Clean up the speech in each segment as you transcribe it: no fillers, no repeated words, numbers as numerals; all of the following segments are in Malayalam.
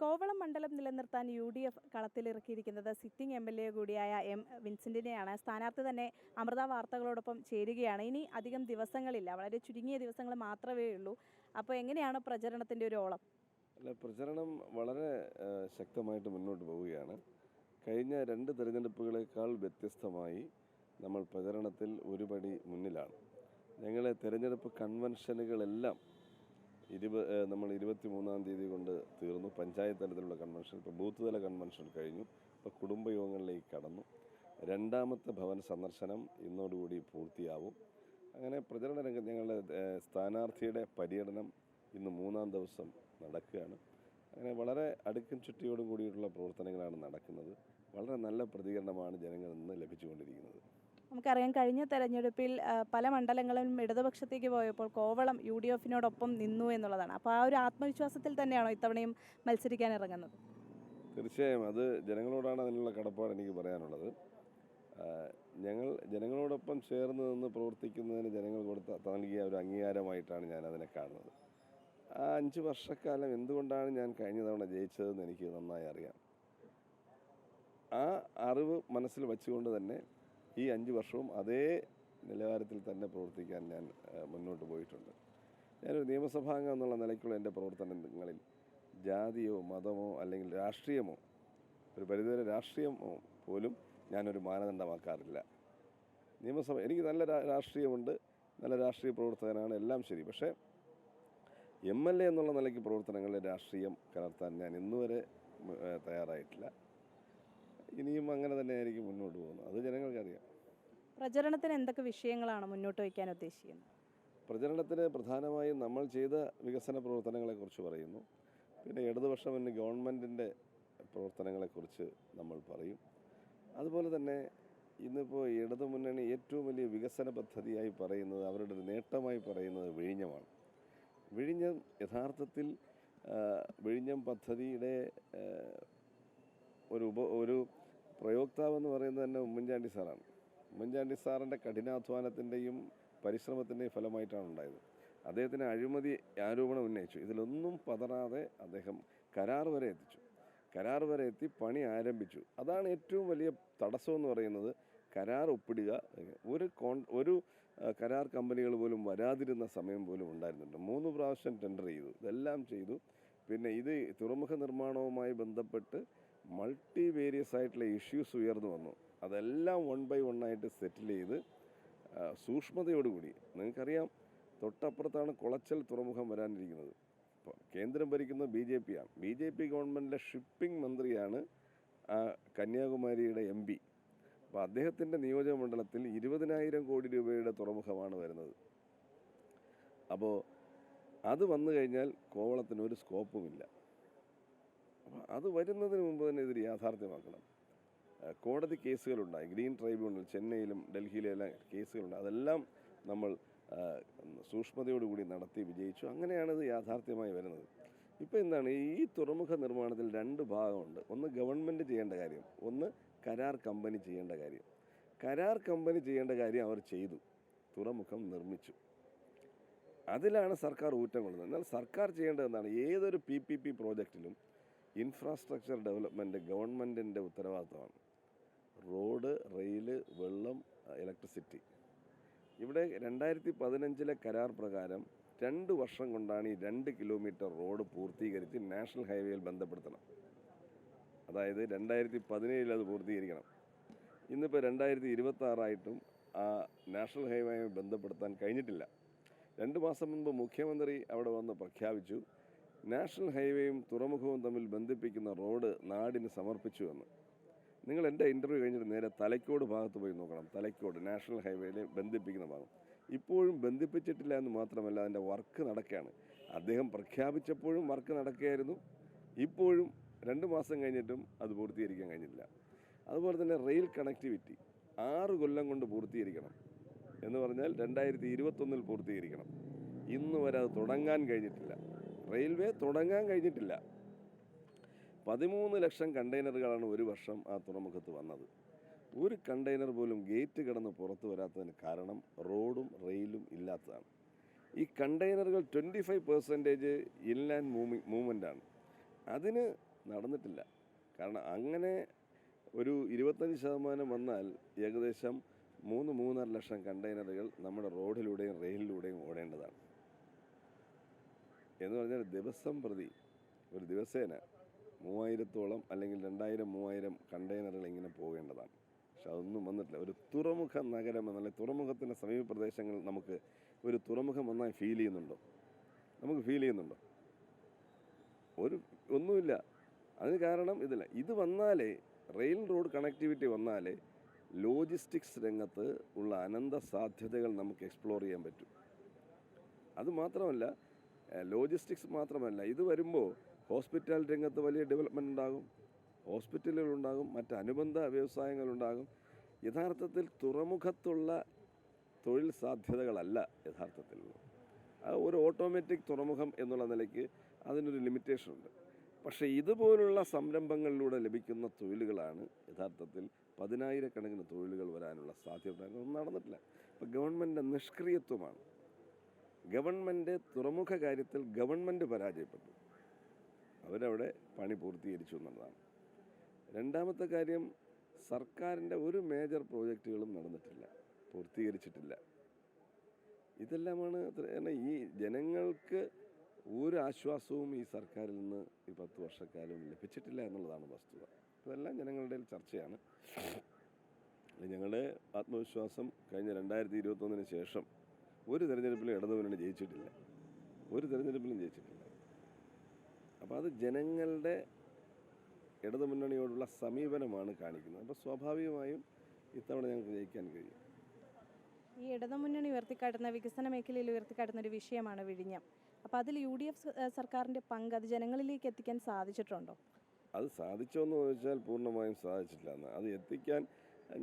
കോവളം മണ്ഡലം നിലനിർത്താൻ UDF കളത്തിലിറക്കിയിരിക്കുന്നത് സിറ്റിംഗ് MLA കൂടിയായ M. വിൻസെന്റിനെയാണ്. സ്ഥാനാർത്ഥി തന്നെ അമൃത വാർത്തകളോടൊപ്പം ചേരുകയാണ്. ഇനി അധികം ദിവസങ്ങളില്ല, വളരെ ചുരുങ്ങിയ ദിവസങ്ങൾ മാത്രമേ ഉള്ളൂ. അപ്പോൾ എങ്ങനെയാണ് പ്രചരണത്തിൻ്റെ ഒരു ഓളം? പ്രചരണം വളരെ ശക്തമായിട്ട് മുന്നോട്ട് പോവുകയാണ്. കഴിഞ്ഞ 2 തെരഞ്ഞെടുപ്പുകളേക്കാൾ വ്യത്യസ്തമായി നമ്മൾ പ്രചരണത്തിൽ ഒരുപടി മുന്നിലാണ്. ഞങ്ങളെ തെരഞ്ഞെടുപ്പ് കൺവെൻഷനുകളെല്ലാം നമ്മൾ 23-ാം തീയതി കൊണ്ട് തീർന്നു. പഞ്ചായത്ത് തലത്തിലുള്ള കൺവെൻഷൻ, ഇപ്പോൾ ബൂത്ത് തല കൺവെൻഷൻ കഴിഞ്ഞു. ഇപ്പോൾ കുടുംബയോഗങ്ങളിലേക്ക് കടന്നു. 2ാമത്തെ ഭവന സന്ദർശനം ഇന്നോടുകൂടി പൂർത്തിയാവും. അങ്ങനെ പ്രചരണ രംഗം ഞങ്ങളുടെ സ്ഥാനാർത്ഥിയുടെ പര്യടനം ഇന്ന് 3ാം ദിവസം നടക്കുകയാണ്. അങ്ങനെ വളരെ അടുക്കും ചുറ്റിയോടും കൂടിയിട്ടുള്ള പ്രവർത്തനങ്ങളാണ് നടക്കുന്നത്. വളരെ നല്ല പ്രതികരണമാണ് ജനങ്ങളിൽ നിന്ന് ലഭിച്ചുകൊണ്ടിരിക്കുന്നത്. നമുക്കറിയാം, കഴിഞ്ഞ തെരഞ്ഞെടുപ്പിൽ പല മണ്ഡലങ്ങളും ഇടതുപക്ഷത്തേക്ക് പോയപ്പോൾ കോവളം UDFനോടൊപ്പം നിന്നു എന്നുള്ളതാണ്. അപ്പോൾ ആ ഒരു ആത്മവിശ്വാസത്തിൽ തന്നെയാണോ ഇത്തവണയും മത്സരിക്കാൻ ഇറങ്ങുന്നത്? തീർച്ചയായും അത് ജനങ്ങളോടാണ് അതിനുള്ള കടപ്പാട് എനിക്ക് പറയാനുള്ളത്. ഞങ്ങൾ ജനങ്ങളോടൊപ്പം ചേർന്ന് നിന്ന് പ്രവർത്തിക്കുന്നതിന് ജനങ്ങൾ നൽകിയ ഒരു അംഗീകാരമായിട്ടാണ് ഞാൻ അതിനെ കാണുന്നത്. ആ 5 വർഷക്കാലം എന്തുകൊണ്ടാണ് ഞാൻ കഴിഞ്ഞ തവണ ജയിച്ചതെന്ന് എനിക്ക് നന്നായി അറിയാം. ആ അറിവ് മനസ്സിൽ വച്ചുകൊണ്ട് തന്നെ ഈ 5 വർഷവും അതേ നിലവാരത്തിൽ തന്നെ പ്രവർത്തിക്കാൻ ഞാൻ മുന്നോട്ട് പോയിട്ടുണ്ട്. ഞാനൊരു നിയമസഭാംഗം എന്നുള്ള നിലയ്ക്കുള്ള എൻ്റെ പ്രവർത്തനങ്ങളിൽ ജാതിയോ മതമോ അല്ലെങ്കിൽ രാഷ്ട്രീയമോ, ഒരു പരിധിവരെ രാഷ്ട്രീയമോ പോലും ഞാനൊരു മാനദണ്ഡമാക്കാറില്ല. നിയമസഭ എനിക്ക് നല്ല രാഷ്ട്രീയമുണ്ട്, നല്ല രാഷ്ട്രീയ പ്രവർത്തകനാണ്, എല്ലാം ശരി. പക്ഷേ MLA എന്നുള്ള നിലയ്ക്ക് പ്രവർത്തനങ്ങളിൽ രാഷ്ട്രീയം കലർത്താൻ ഞാൻ ഇന്നുവരെ തയ്യാറായിട്ടില്ല. ഇനിയും അങ്ങനെ തന്നെ ആയിരിക്കും മുന്നോട്ട് പോകുന്നത്. അത് ജനങ്ങൾക്കറിയാം. പ്രചരണത്തിന് എന്തൊക്കെ വിഷയങ്ങളാണ് മുന്നോട്ട് വയ്ക്കാൻ ഉദ്ദേശിക്കുന്നത്? പ്രചരണത്തിന് പ്രധാനമായും നമ്മൾ ചെയ്ത വികസന പ്രവർത്തനങ്ങളെക്കുറിച്ച് പറയുന്നു. പിന്നെ ഇടതുപക്ഷ മുന്നണി ഗവൺമെൻറ്റിൻ്റെ പ്രവർത്തനങ്ങളെക്കുറിച്ച് നമ്മൾ പറയും. അതുപോലെ തന്നെ ഇന്നിപ്പോൾ ഇടതുമുന്നണി ഏറ്റവും വലിയ വികസന പദ്ധതിയായി പറയുന്നത്, അവരുടെ ഒരു നേട്ടമായി പറയുന്നത് വിഴിഞ്ഞമാണ്. വിഴിഞ്ഞം യഥാർത്ഥത്തിൽ വിഴിഞ്ഞം പദ്ധതിയുടെ ഒരു പ്രയോക്താവെന്ന് പറയുന്നത് തന്നെ ഉമ്മൻചാണ്ടി സാറാണ്. ഉമ്മൻചാണ്ടി സാറിൻ്റെ കഠിനാധ്വാനത്തിൻ്റെയും പരിശ്രമത്തിൻ്റെയും ഫലമായിട്ടാണ് ഉണ്ടായത്. അദ്ദേഹത്തിന് അഴിമതി ആരോപണം ഉന്നയിച്ചു. ഇതിലൊന്നും പതറാതെ അദ്ദേഹം കരാർ വരെ എത്തി പണി ആരംഭിച്ചു. അതാണ് ഏറ്റവും വലിയ തടസ്സമെന്ന് പറയുന്നത്. കരാർ ഒപ്പിടുക, ഒരു കരാർ കമ്പനികൾ പോലും വരാതിരുന്ന സമയം പോലും ഉണ്ടായിരുന്നുണ്ട്. 3 പ്രാവശ്യം ടെൻഡർ ചെയ്തു, ഇതെല്ലാം ചെയ്തു. പിന്നെ ഇത് തുറമുഖ നിർമ്മാണവുമായി ബന്ധപ്പെട്ട് മൾട്ടി വേരിയസ് ആയിട്ടുള്ള ഇഷ്യൂസ് ഉയർന്നു വന്നു. അതെല്ലാം 1 by 1 ആയിട്ട് സെറ്റിൽ ചെയ്ത് സൂക്ഷ്മതയോടുകൂടി, നിങ്ങൾക്കറിയാം, തൊട്ടപ്പുറത്താണ് കുളച്ചൽ തുറമുഖം വരാനിരിക്കുന്നത്. ഇപ്പോൾ കേന്ദ്രം ഭരിക്കുന്നത് BJP ആണ്. BJP ഗവൺമെൻറ്റിലെ ഷിപ്പിംഗ് മന്ത്രിയാണ് കന്യാകുമാരിയുടെ MP. അപ്പോൾ അദ്ദേഹത്തിൻ്റെ നിയോജക മണ്ഡലത്തിൽ 20,000 കോടി രൂപയുടെ തുറമുഖമാണ് വരുന്നത്. അപ്പോൾ അത് വന്നു കഴിഞ്ഞാൽ കോവളത്തിന് ഒരു സ്കോപ്പുമില്ല. അപ്പോൾ അത് വരുന്നതിന് മുമ്പ് തന്നെ ഇത് യാഥാർത്ഥ്യമാക്കണം. കോടതി കേസുകളുണ്ടായി, ഗ്രീൻ ട്രൈബ്യൂണൽ ചെന്നൈയിലും ഡൽഹിയിലും എല്ലാം കേസുകളുണ്ട്. അതെല്ലാം നമ്മൾ സൂക്ഷ്മതയോടുകൂടി നടത്തി വിജയിച്ചു. അങ്ങനെയാണ് ഇത് യാഥാർത്ഥ്യമായി വരുന്നത്. ഇപ്പോൾ എന്താണ്, ഈ തുറമുഖ നിർമ്മാണത്തിൽ 2 ഭാഗമുണ്ട്. ഒന്ന് ഗവൺമെൻറ് ചെയ്യേണ്ട കാര്യം, ഒന്ന് കരാർ കമ്പനി ചെയ്യേണ്ട കാര്യം. കരാർ കമ്പനി ചെയ്യേണ്ട കാര്യം അവർ ചെയ്തു, തുറമുഖം നിർമ്മിച്ചു. അതിലാണ് സർക്കാർ ഊറ്റം കൊള്ളുന്നത്. എന്നാൽ സർക്കാർ ചെയ്യേണ്ടത് എന്താണ്? ഏതൊരു PPP പ്രോജക്റ്റിലും ഇൻഫ്രാസ്ട്രക്ചർ ഡെവലപ്മെൻറ്റ് ഗവൺമെൻറ്റിൻ്റെ ഉത്തരവാദിത്തമാണ്. റോഡ്, റെയില്, വെള്ളം, ഇലക്ട്രിസിറ്റി. ഇവിടെ 2015 കരാർ പ്രകാരം 2 വർഷം കൊണ്ടാണ് ഈ 2 കിലോമീറ്റർ റോഡ് പൂർത്തീകരിച്ച് നാഷണൽ ഹൈവേയിൽ ബന്ധപ്പെടുത്തണം. അതായത് 2017 അത് പൂർത്തീകരിക്കണം. ഇന്നിപ്പോൾ 2026 ആ നാഷണൽ ഹൈവേയുമായി ബന്ധപ്പെടുത്താൻ കഴിഞ്ഞിട്ടില്ല. 2 മാസം മുൻപ് മുഖ്യമന്ത്രി അവിടെ വന്ന് പ്രഖ്യാപിച്ചു, നാഷണൽ ഹൈവേയും തുറമുഖവും തമ്മിൽ ബന്ധിപ്പിക്കുന്ന റോഡ് നാടിന് സമർപ്പിച്ചു എന്ന്. നിങ്ങൾ എൻ്റെ ഇൻ്റർവ്യൂ കഴിഞ്ഞിട്ട് നേരെ തലയ്ക്കോട് ഭാഗത്ത് പോയി നോക്കണം. തലയ്ക്കോട് നാഷണൽ ഹൈവേയിൽ ബന്ധിപ്പിക്കുന്ന ഭാഗം ഇപ്പോഴും ബന്ധിപ്പിച്ചിട്ടില്ല എന്ന് മാത്രമല്ല, അതിൻ്റെ വർക്ക് നടക്കുകയാണ്. അദ്ദേഹം പ്രഖ്യാപിച്ചപ്പോഴും വർക്ക് നടക്കുകയായിരുന്നു. ഇപ്പോഴും 2 മാസം കഴിഞ്ഞിട്ടും അത് പൂർത്തീകരിക്കാൻ കഴിഞ്ഞിട്ടില്ല. അതുപോലെ തന്നെ റെയിൽ കണക്ടിവിറ്റി 6 കൊല്ലം കൊണ്ട് പൂർത്തീകരിക്കണം എന്ന് പറഞ്ഞാൽ 2021 പൂർത്തീകരിക്കണം. ഇന്ന് വരെ അത് തുടങ്ങാൻ കഴിഞ്ഞിട്ടില്ല. റെയിൽവേ തുടങ്ങാൻ കഴിഞ്ഞിട്ടില്ല. 13 ലക്ഷം കണ്ടെയ്നറുകളാണ് ഒരു വർഷം ആ തുറമുഖത്ത് വന്നത്. ഒരു കണ്ടെയ്നർ പോലും ഗേറ്റ് കടന്ന് പുറത്തു വരാത്തതിന് കാരണം റോഡും റെയിലും ഇല്ലാത്തതാണ്. ഈ കണ്ടെയ്നറുകൾ 25% ഇൻലാൻഡ് മൂവ്മെൻ്റാണ്. അതിന് നടന്നിട്ടില്ല. കാരണം അങ്ങനെ ഒരു 25% വന്നാൽ ഏകദേശം 3-3.5 ലക്ഷം കണ്ടെയ്നറുകൾ നമ്മുടെ റോഡിലൂടെയും റെയിലിലൂടെയും ഓടേണ്ടതാണ്. എന്ന് പറഞ്ഞാൽ ദിവസം പ്രതി ഒരു ദിവസേന 3000-ഓളം അല്ലെങ്കിൽ 2000-3000 കണ്ടെയ്നറുകൾ ഇങ്ങനെ പോകേണ്ടതാണ്. പക്ഷെ അതൊന്നും വന്നിട്ടില്ല. ഒരു തുറമുഖ നഗരം എന്നല്ല, തുറമുഖത്തിൻ്റെ സമീപ പ്രദേശങ്ങളിൽ നമുക്ക് ഒരു തുറമുഖം വന്നാൽ ഫീൽ ചെയ്യുന്നുണ്ടോ? നമുക്ക് ഫീൽ ചെയ്യുന്നുണ്ടോ? ഒന്നുമില്ല. അതിന് കാരണം ഇതില്ല. ഇത് വന്നാലേ, റെയിൽ റോഡ് കണക്ടിവിറ്റി വന്നാലേ ലോജിസ്റ്റിക്സ് രംഗത്ത് ഉള്ള അനന്ത സാധ്യതകൾ നമുക്ക് എക്സ്പ്ലോർ ചെയ്യാൻ പറ്റും. അതുമാത്രമല്ല, ലോജിസ്റ്റിക്സ് മാത്രമല്ല, ഇത് വരുമ്പോൾ ഹോസ്പിറ്റൽ രംഗത്ത് വലിയ ഡെവലപ്മെൻറ്റ് ഉണ്ടാകും, ഹോസ്പിറ്റലുകളുണ്ടാകും, മറ്റ് അനുബന്ധ വ്യവസായങ്ങളുണ്ടാകും. യഥാർത്ഥത്തിൽ തുറമുഖത്തുള്ള തൊഴിൽ സാധ്യതകളല്ല യഥാർത്ഥത്തിലുള്ളത്. ഒരു ഓട്ടോമാറ്റിക് തുറമുഖം എന്നുള്ള നിലയ്ക്ക് അതിനൊരു ലിമിറ്റേഷനുണ്ട്. പക്ഷേ ഇതുപോലുള്ള സംരംഭങ്ങളിലൂടെ ലഭിക്കുന്ന തൊഴിലുകളാണ് യഥാർത്ഥത്തിൽ 10,000-കണക്കിന് തൊഴിലുകൾ വരാനുള്ള സാധ്യത. ഒന്നും നടന്നിട്ടില്ല. ഇപ്പോൾ ഗവൺമെൻറ് നിഷ്ക്രിയത്വമാണ്. ഗവൺമെൻറ് തുറമുഖ കാര്യത്തിൽ ഗവൺമെൻറ് പരാജയപ്പെട്ടു. അവരവിടെ പണി പൂർത്തീകരിച്ചു എന്നുള്ളതാണ്. രണ്ടാമത്തെ കാര്യം, സർക്കാരിൻ്റെ ഒരു മേജർ പ്രോജക്റ്റുകളും നടന്നിട്ടില്ല, പൂർത്തീകരിച്ചിട്ടില്ല. ഇതെല്ലാമാണ് ഈ ജനങ്ങൾക്ക് ഒരു ആശ്വാസവും ഈ സർക്കാരിൽ നിന്ന് ഈ 10 വർഷക്കാലവും ലഭിച്ചിട്ടില്ല എന്നുള്ളതാണ് വസ്തുത. ഇതെല്ലാം ജനങ്ങളുടെ ചർച്ചയാണ്. ഞങ്ങളുടെ ആത്മവിശ്വാസം കഴിഞ്ഞ 2021 ശേഷം ഒരു തെരഞ്ഞെടുപ്പിലും ഇടതുമുന്നണി ജയിച്ചിട്ടില്ല, ഒരു തെരഞ്ഞെടുപ്പിലും ജയിച്ചിട്ടില്ല. അപ്പോൾ അത് ജനങ്ങളുടെ ഇടതുമുന്നണിയോടുള്ള സമീപനമാണ് കാണിക്കുന്നത്. അപ്പോൾ സ്വാഭാവികമായും ഇത്തവണ ഞങ്ങൾക്ക് ജയിക്കാൻ കഴിയും. ഈ ഇടതുമുന്നണി ഉയർത്തിക്കാട്ടുന്ന, വികസന മേഖലയിൽ ഉയർത്തിക്കാട്ടുന്ന ഒരു വിഷയമാണ് വിഴിഞ്ഞം. അപ്പോൾ അതിൽ UDF സർക്കാരിൻ്റെ പങ്ക് അത് ജനങ്ങളിലേക്ക് എത്തിക്കാൻ സാധിച്ചിട്ടുണ്ടോ? അത് സാധിച്ചോ എന്ന് ചോദിച്ചാൽ പൂർണ്ണമായും സാധിച്ചിട്ടില്ല എന്ന്. അത് എത്തിക്കാൻ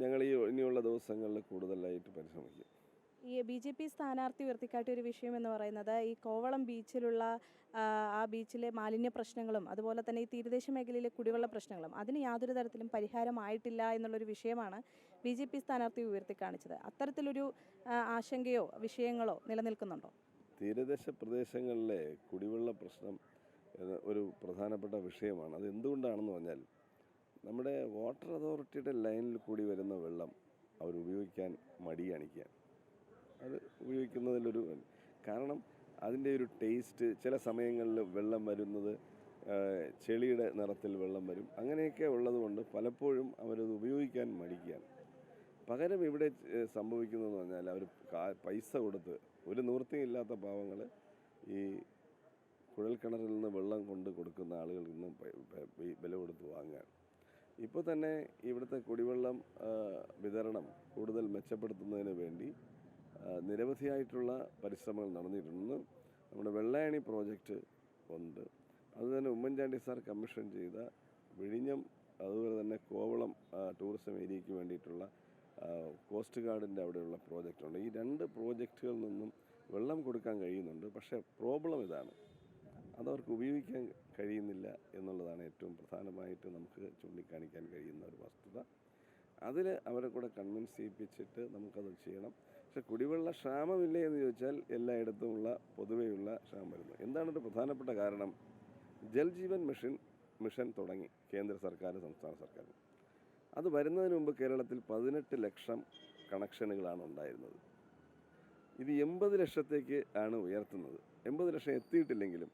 ഞങ്ങൾ ഇനിയുള്ള ദിവസങ്ങളിൽ കൂടുതലായിട്ട് പരിശ്രമിക്കും. ഈ BJP സ്ഥാനാർത്ഥി ഉയർത്തിക്കാട്ടിയ ഒരു വിഷയം എന്ന് പറയുന്നത് ഈ കോവളം ബീച്ചിലുള്ള ആ ബീച്ചിലെ മാലിന്യ പ്രശ്നങ്ങളും അതുപോലെ തന്നെ ഈ തീരദേശ മേഖലയിലെ കുടിവെള്ള പ്രശ്നങ്ങളും അതിന് യാതൊരു തരത്തിലും പരിഹാരമായിട്ടില്ല എന്നുള്ളൊരു വിഷയമാണ് BJP സ്ഥാനാർത്ഥി ഉയർത്തിക്കാണിച്ചത്. അത്തരത്തിലൊരു ആശങ്കയോ വിഷയങ്ങളോ നിലനിൽക്കുന്നുണ്ടോ? തീരദേശ പ്രദേശങ്ങളിലെ കുടിവെള്ള പ്രശ്നം ഒരു പ്രധാനപ്പെട്ട വിഷയമാണ്. അത് എന്തുകൊണ്ടാണെന്ന് പറഞ്ഞാൽ, നമ്മുടെ വാട്ടർ അതോറിറ്റിയുടെ ലൈനിൽ കൂടി വരുന്ന വെള്ളം അവർ ഉപയോഗിക്കാൻ മടി കാണിക്കുക. അത് ഉപയോഗിക്കുന്നതിലൊരു കാരണം, അതിൻ്റെ ഒരു ടേസ്റ്റ്, ചില സമയങ്ങളിൽ വെള്ളം വരുന്നത് ചെളിയുടെ നിറത്തിൽ വെള്ളം വരും. അങ്ങനെയൊക്കെ ഉള്ളതുകൊണ്ട് പലപ്പോഴും അവരത് ഉപയോഗിക്കാൻ മടിക്കുകയാണ്. പകരം ഇവിടെ സംഭവിക്കുന്നതെന്ന് പറഞ്ഞാൽ, അവർ പൈസ കൊടുത്ത്, ഒരു നിവൃത്തിയില്ലാത്ത പാവങ്ങൾ ഈ കുഴൽക്കിണറിൽ നിന്ന് വെള്ളം കൊണ്ട് കൊടുക്കുന്ന ആളുകളിൽ നിന്നും വില കൊടുത്ത് വാങ്ങുകയാണ്. ഇപ്പോൾ തന്നെ ഇവിടുത്തെ കുടിവെള്ളം വിതരണം കൂടുതൽ മെച്ചപ്പെടുത്തുന്നതിന് വേണ്ടി നിരവധിയായിട്ടുള്ള പരിശ്രമങ്ങൾ നടന്നിട്ടുണ്ട്. നമ്മുടെ വെള്ളായണി പ്രോജക്റ്റ് ഉണ്ട്. അതുതന്നെ ഉമ്മൻചാണ്ടി സാർ കമ്മീഷൻ ചെയ്ത വിഴിഞ്ഞം, അതുപോലെ തന്നെ കോവളം ടൂറിസം ഏരിയയ്ക്ക് വേണ്ടിയിട്ടുള്ള കോസ്റ്റ് ഗാർഡിൻ്റെ അവിടെയുള്ള പ്രോജക്റ്റുണ്ട്. ഈ 2 പ്രോജക്റ്റുകളിൽ നിന്നും വെള്ളം കൊടുക്കാൻ കഴിയുന്നുണ്ട്. പക്ഷേ പ്രോബ്ലം ഇതാണ്, അതവർക്ക് ഉപയോഗിക്കാൻ കഴിയുന്നില്ല എന്നുള്ളതാണ് ഏറ്റവും പ്രധാനമായിട്ട് നമുക്ക് ചൂണ്ടിക്കാണിക്കാൻ കഴിയുന്ന ഒരു വസ്തുത. അതിൽ അവരെ കൂടെ കൺവിൻസ് ചെയ്യിപ്പിച്ചിട്ട് നമുക്കത് ചെയ്യണം. പക്ഷേ കുടിവെള്ള ക്ഷാമമില്ലേ എന്ന് ചോദിച്ചാൽ എല്ലായിടത്തുമുള്ള പൊതുവെയുള്ള ക്ഷാമം വരുന്നു. എന്താണൊരു പ്രധാനപ്പെട്ട കാരണം? ജൽജീവൻ മിഷൻ തുടങ്ങി കേന്ദ്ര സർക്കാർ, സംസ്ഥാന സർക്കാർ. അത് വരുന്നതിന് മുമ്പ് കേരളത്തിൽ 18 ലക്ഷം കണക്ഷനുകളാണ് ഉണ്ടായിരുന്നത്. ഇത് 80 ലക്ഷത്തേക്ക് ആണ് ഉയർത്തുന്നത്. 80 ലക്ഷം എത്തിയിട്ടില്ലെങ്കിലും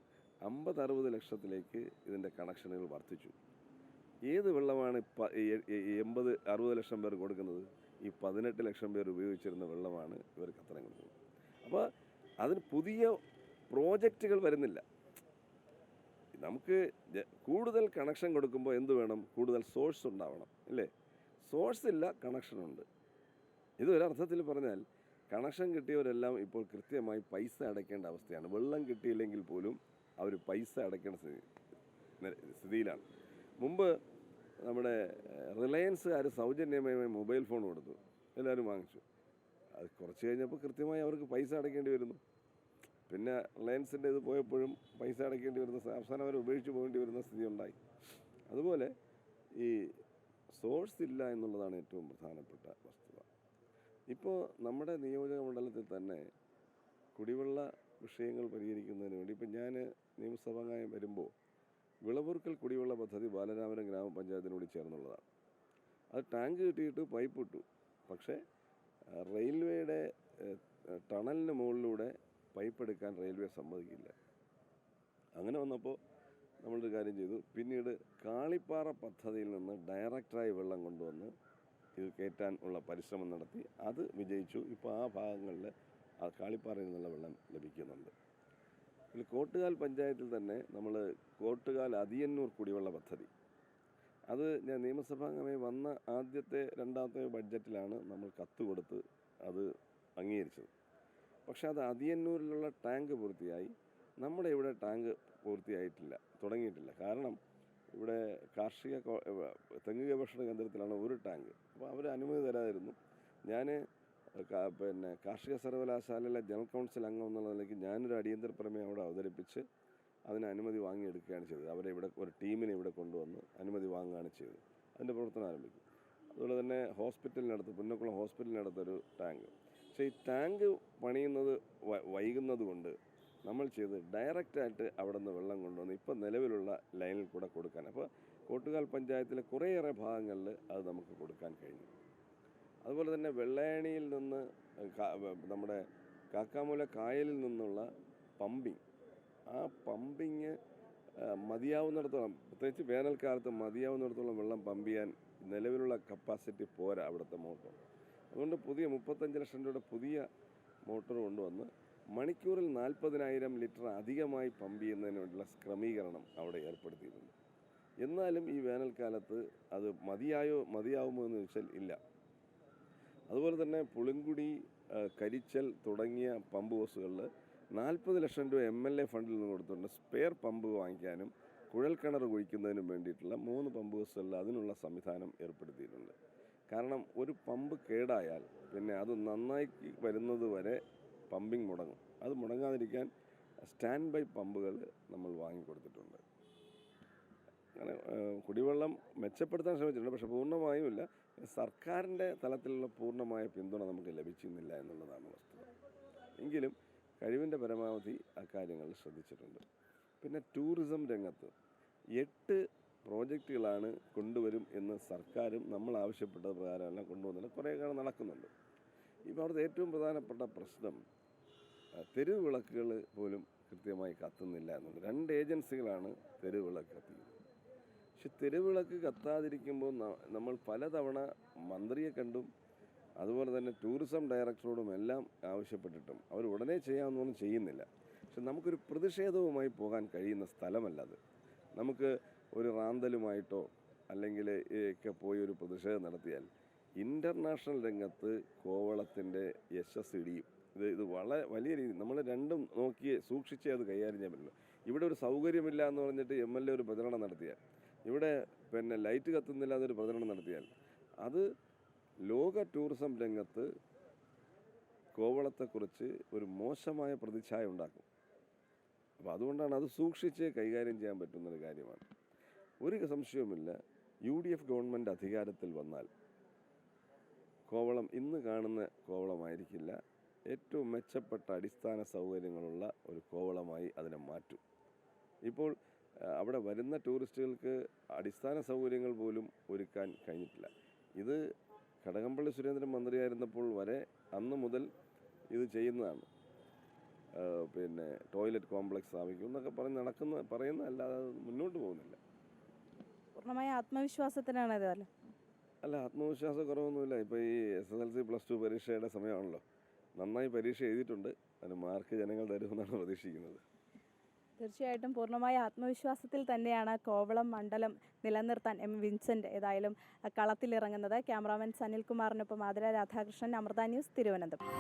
50-60 ലക്ഷത്തിലേക്ക് ഇതിൻ്റെ കണക്ഷനുകൾ വർദ്ധിച്ചു. ഏത് വെള്ളമാണ് 80-60 ലക്ഷം പേർ കൊടുക്കുന്നത്? ഈ 18 ലക്ഷം പേർ ഉപയോഗിച്ചിരുന്ന വെള്ളമാണ് ഇവർക്ക് അത്രയും കൊടുക്കുന്നത്. അപ്പോൾ അതിന് പുതിയ പ്രോജക്റ്റുകൾ വരുന്നില്ല. നമുക്ക് കൂടുതൽ കണക്ഷൻ കൊടുക്കുമ്പോൾ എന്ത് വേണം? കൂടുതൽ സോഴ്സ് ഉണ്ടാവണം, അല്ലേ? സോഴ്സ് ഇല്ല, കണക്ഷനുണ്ട്. ഇതൊരർത്ഥത്തിൽ പറഞ്ഞാൽ കണക്ഷൻ കിട്ടിയവരെല്ലാം ഇപ്പോൾ കൃത്യമായി പൈസ അടയ്ക്കേണ്ട അവസ്ഥയാണ്. വെള്ളം കിട്ടിയില്ലെങ്കിൽ പോലും അവർ പൈസ അടയ്ക്കേണ്ട സ്ഥിതിയിലാണ്. മുമ്പ് നമ്മുടെ റിലയൻസുകാർ സൗജന്യമായി മൊബൈൽ ഫോൺ കൊടുത്തു, എല്ലാവരും വാങ്ങിച്ചു. അത് കുറച്ച് കഴിഞ്ഞപ്പോൾ കൃത്യമായി അവർക്ക് പൈസ അടയ്ക്കേണ്ടി വരുന്നു. പിന്നെ റിലയൻസിൻ്റെ ഇത് പോയപ്പോഴും പൈസ അടയ്ക്കേണ്ടി വരുന്ന, അവസാനം അവർ ഉപേക്ഷിച്ച് പോകേണ്ടി വരുന്ന സ്ഥിതി ഉണ്ടായി. അതുപോലെ ഈ സോഴ്സ് ഇല്ല എന്നുള്ളതാണ് ഏറ്റവും പ്രധാനപ്പെട്ട വസ്തുത. ഇപ്പോൾ നമ്മുടെ നിയോജക മണ്ഡലത്തിൽ തന്നെ കുടിവെള്ള വിഷയങ്ങൾ പരിഹരിക്കുന്നതിന് വേണ്ടി, ഇപ്പം ഞാൻ നിയമസഭാംഗമായി വരുമ്പോൾ വിളവൂർക്കൽ കുടിവെള്ള പദ്ധതി ബാലരാമപുരം ഗ്രാമപഞ്ചായത്തിനോട് ചേർന്നുള്ളതാണ്. അത് ടാങ്ക് കിട്ടിയിട്ട് പൈപ്പ് ഇട്ടു. പക്ഷേ റെയിൽവേയുടെ ടണലിന് മുകളിലൂടെ പൈപ്പ് എടുക്കാൻ റെയിൽവേ സമ്മതിക്കില്ല. അങ്ങനെ വന്നപ്പോൾ നമ്മളൊരു കാര്യം ചെയ്തു. പിന്നീട് കാളിപ്പാറ പദ്ധതിയിൽ നിന്ന് ഡയറക്റ്റായി വെള്ളം കൊണ്ടുവന്ന് ഇത് കയറ്റാൻ ഉള്ള പരിശ്രമം നടത്തി. അത് വിജയിച്ചു. ഇപ്പോൾ ആ ഭാഗങ്ങളിൽ ആ കാളിപ്പാറയിൽ നിന്നുള്ള വെള്ളം ലഭിക്കുന്നുണ്ട്. ഇതിൽ കോട്ടുകാൽ പഞ്ചായത്തിൽ തന്നെ നമ്മൾ കോട്ടുകാൽ അതിയന്നൂർ കുടിവെള്ള പദ്ധതി, അത് ഞാൻ നിയമസഭാംഗമായി വന്ന ആദ്യത്തെ രണ്ടാമത്തെ ബഡ്ജറ്റിലാണ് നമ്മൾ കത്ത് കൊടുത്ത് അത് അംഗീകരിച്ചത്. പക്ഷേ അത് അതിയന്നൂരിലുള്ള ടാങ്ക് പൂർത്തിയായി. നമ്മുടെ ഇവിടെ ടാങ്ക് പൂർത്തിയായിട്ടില്ല, തുടങ്ങിയിട്ടില്ല. കാരണം ഇവിടെ തെങ്ങ് ഗവേഷണ കേന്ദ്രത്തിലാണ് ഒരു ടാങ്ക്. അപ്പോൾ അവർ അനുമതി തരാതിരുന്നു. ഞാൻ കാർഷിക സർവകലാശാലയിലെ ജനറൽ കൗൺസിൽ അംഗം എന്നുള്ള നിലയ്ക്ക് ഞാനൊരു അടിയന്തര പ്രമേയം അവിടെ അവതരിപ്പിച്ച് അതിന് അനുമതി വാങ്ങിയെടുക്കുകയാണ് ചെയ്തത്. അവരെ ഇവിടെ ഒരു ടീമിനെ ഇവിടെ കൊണ്ടുവന്ന് അനുമതി വാങ്ങുകയാണ് ചെയ്തത്. അതിൻ്റെ പ്രവർത്തനം ആരംഭിക്കും. അതുപോലെ തന്നെ ഹോസ്പിറ്റലിനടുത്ത്, പുന്നക്കുളം ഹോസ്പിറ്റലിനടുത്തൊരു ടാങ്ക്. പക്ഷേ ഈ ടാങ്ക് പണിയുന്നത് വൈകുന്നത് കൊണ്ട് നമ്മൾ ചെയ്ത് ഡയറക്റ്റായിട്ട് അവിടെ നിന്ന് വെള്ളം കൊണ്ടുവന്ന് ഇപ്പം നിലവിലുള്ള ലൈനിൽ കൂടെ കൊടുക്കാൻ. അപ്പോൾ കോട്ടുകാൽ പഞ്ചായത്തിലെ കുറേയേറെ ഭാഗങ്ങളിൽ അത് നമുക്ക് കൊടുക്കാൻ കഴിഞ്ഞു. അതുപോലെ തന്നെ വെള്ളായണിയിൽ നിന്ന് നമ്മുടെ കാക്കാമൂല കായലിൽ നിന്നുള്ള പമ്പിങ്, ആ പമ്പിങ് മതിയാവുന്നിടത്തോളം, പ്രത്യേകിച്ച് വേനൽക്കാലത്ത് മതിയാവുന്നിടത്തോളം വെള്ളം പമ്പ് ചെയ്യാൻ നിലവിലുള്ള കപ്പാസിറ്റി പോരാ അവിടുത്തെ മോട്ടോർ. അതുകൊണ്ട് പുതിയ 35 ലക്ഷം രൂപയുടെ പുതിയ മോട്ടോർ കൊണ്ടുവന്ന് മണിക്കൂറിൽ 40,000 ലിറ്റർ അധികമായി പമ്പ് ചെയ്യുന്നതിന് വേണ്ടിയുള്ള ക്രമീകരണം അവിടെ ഏർപ്പെടുത്തിയിട്ടുണ്ട്. എന്നാലും ഈ വേനൽക്കാലത്ത് അത് മതിയാവുമോ എന്ന് ചോദിച്ചാൽ ഇല്ല. അതുപോലെ തന്നെ പുളിങ്കുടി, കരിച്ചൽ തുടങ്ങിയ പമ്പ് ഹൗസുകളിൽ 40 ലക്ഷം രൂപ MLA ഫണ്ടിൽ നിന്ന് കൊടുത്തുകൊണ്ട് സ്പെയർ പമ്പ് വാങ്ങിക്കാനും കുഴൽക്കിണർ കുഴിക്കുന്നതിനും വേണ്ടിയിട്ടുള്ള 3 പമ്പ് ഹൗസുകളിൽ അതിനുള്ള സംവിധാനം ഏർപ്പെടുത്തിയിട്ടുണ്ട്. കാരണം ഒരു പമ്പ് കേടായാൽ പിന്നെ അത് നന്നായി വരുന്നത് വരെ പമ്പിങ് മുടങ്ങും. അത് മുടങ്ങാതിരിക്കാൻ സ്റ്റാൻഡ് ബൈ പമ്പുകൾ നമ്മൾ വാങ്ങിക്കൊടുത്തിട്ടുണ്ട്. അങ്ങനെ കുടിവെള്ളം മെച്ചപ്പെടുത്താൻ ശ്രമിച്ചിട്ടുണ്ട്. പക്ഷേ പൂർണ്ണമായും ഇല്ല. സർക്കാരിൻ്റെ തലത്തിലുള്ള പൂർണ്ണമായ പിന്തുണ നമുക്ക് ലഭിച്ചിരുന്നില്ല എന്നുള്ളതാണ് വസ്തുത. എങ്കിലും കഴിവിൻ്റെ പരമാവധി അക്കാര്യങ്ങളിൽ ശ്രദ്ധിച്ചിട്ടുണ്ട്. പിന്നെ ടൂറിസം രംഗത്ത് 8 പ്രോജക്റ്റുകളാണ് കൊണ്ടുവരും എന്ന് സർക്കാരും നമ്മൾ ആവശ്യപ്പെട്ട പ്രകാരമെല്ലാം കൊണ്ടുവന്നില്ല. കുറേ കാലം നടക്കുന്നുണ്ട്. ഇപ്പോൾ അവിടുത്തെ ഏറ്റവും പ്രധാനപ്പെട്ട പ്രശ്നം തെരുവ് വിളക്കുകൾ പോലും കൃത്യമായി കത്തുന്നില്ല എന്നുള്ളത്. 2 ഏജൻസികളാണ് തെരുവ് വിളക്ക് കത്തിക്കുന്നത്. പക്ഷെ തെരുവ് വിളക്ക് കത്താതിരിക്കുമ്പോൾ നമ്മൾ പലതവണ മന്ത്രിയെ കണ്ടും അതുപോലെ തന്നെ ടൂറിസം ഡയറക്ടറോടും എല്ലാം ആവശ്യപ്പെട്ടിട്ടും അവർ ഉടനെ ചെയ്യാവുന്നൊന്നും ചെയ്യുന്നില്ല. പക്ഷെ നമുക്കൊരു പ്രതിഷേധവുമായി പോകാൻ കഴിയുന്ന സ്ഥലമല്ല അത്. നമുക്ക് ഒരു റാന്തലുമായിട്ടോ അല്ലെങ്കിൽ ഒക്കെ പോയി ഒരു പ്രതിഷേധം നടത്തിയാൽ ഇൻ്റർനാഷണൽ രംഗത്ത് കോവളത്തിൻ്റെ യശസ് ഇടിയും. ഇത് വളരെ വലിയ രീതിയിൽ നമ്മൾ രണ്ടും സൂക്ഷിച്ചേ അത് കൈകാര്യം ചെയ്യാൻ പറ്റില്ല. ഇവിടെ ഒരു സൗകര്യമില്ല എന്ന് പറഞ്ഞിട്ട് MLA ഒരു പ്രചരണം നടത്തിയാൽ, ഇവിടെ പിന്നെ ലൈറ്റ് കത്തുന്നില്ല എന്നൊരു പ്രചരണം നടത്തിയാൽ അത് ലോക ടൂറിസം രംഗത്ത് കോവളത്തെക്കുറിച്ച് ഒരു മോശമായ പ്രതിച്ഛായ ഉണ്ടാക്കും. അപ്പോൾ അതുകൊണ്ടാണ് അത് സൂക്ഷിച്ച് കൈകാര്യം ചെയ്യാൻ പറ്റുന്നൊരു കാര്യമാണ്. ഒരു സംശയവുമില്ല, UDF ഗവൺമെൻറ് അധികാരത്തിൽ വന്നാൽ കോവളം ഇന്ന് കാണുന്ന കോവളമായിരിക്കില്ല. ഏറ്റവും മെച്ചപ്പെട്ട അടിസ്ഥാന സൗകര്യങ്ങളുള്ള ഒരു കോവളമായി അതിനെ മാറ്റും. ഇപ്പോൾ അവിടെ വരുന്ന ടൂറിസ്റ്റുകൾക്ക് അടിസ്ഥാന സൗകര്യങ്ങൾ പോലും ഒരുക്കാൻ കഴിഞ്ഞിട്ടില്ല. ഇത് കടകംപള്ളി സുരേന്ദ്രൻ മന്ത്രിയായിരുന്നപ്പോൾ വരെ അന്ന് മുതൽ ഇത് ചെയ്യുന്നതാണ്. പിന്നെ ടോയ്ലറ്റ് കോംപ്ലക്സ് സ്ഥാപിക്കും എന്നൊക്കെ പറയുന്ന അല്ലാതെ മുന്നോട്ട് പോകുന്നില്ല. പൂർണ്ണമായ ആത്മവിശ്വാസത്തിനാണ് ഇതല്ലേ? അല്ല, ആത്മവിശ്വാസ കുറവൊന്നുമില്ല. ഇപ്പോൾ ഈ SSLC +2 പരീക്ഷയുടെ സമയമാണല്ലോ. നന്നായി പരീക്ഷ എഴുതിയിട്ടുണ്ട്. അതിന് മാർക്ക് ജനങ്ങൾ തരുമെന്നാണ് പ്രതീക്ഷിക്കുന്നത്. തീർച്ചയായിട്ടും പൂർണ്ണമായ ആത്മവിശ്വാസത്തിൽ തന്നെയാണ് കോവളം മണ്ഡലം നിലനിർത്താൻ വിൻസെൻ്റ് ഏതായാലും കളത്തിലിറങ്ങുന്നത്. ക്യാമറാമാൻ സനിൽകുമാറിനൊപ്പം ആതിര രാധാകൃഷ്ണൻ, അമൃത ന്യൂസ്, തിരുവനന്തപുരം.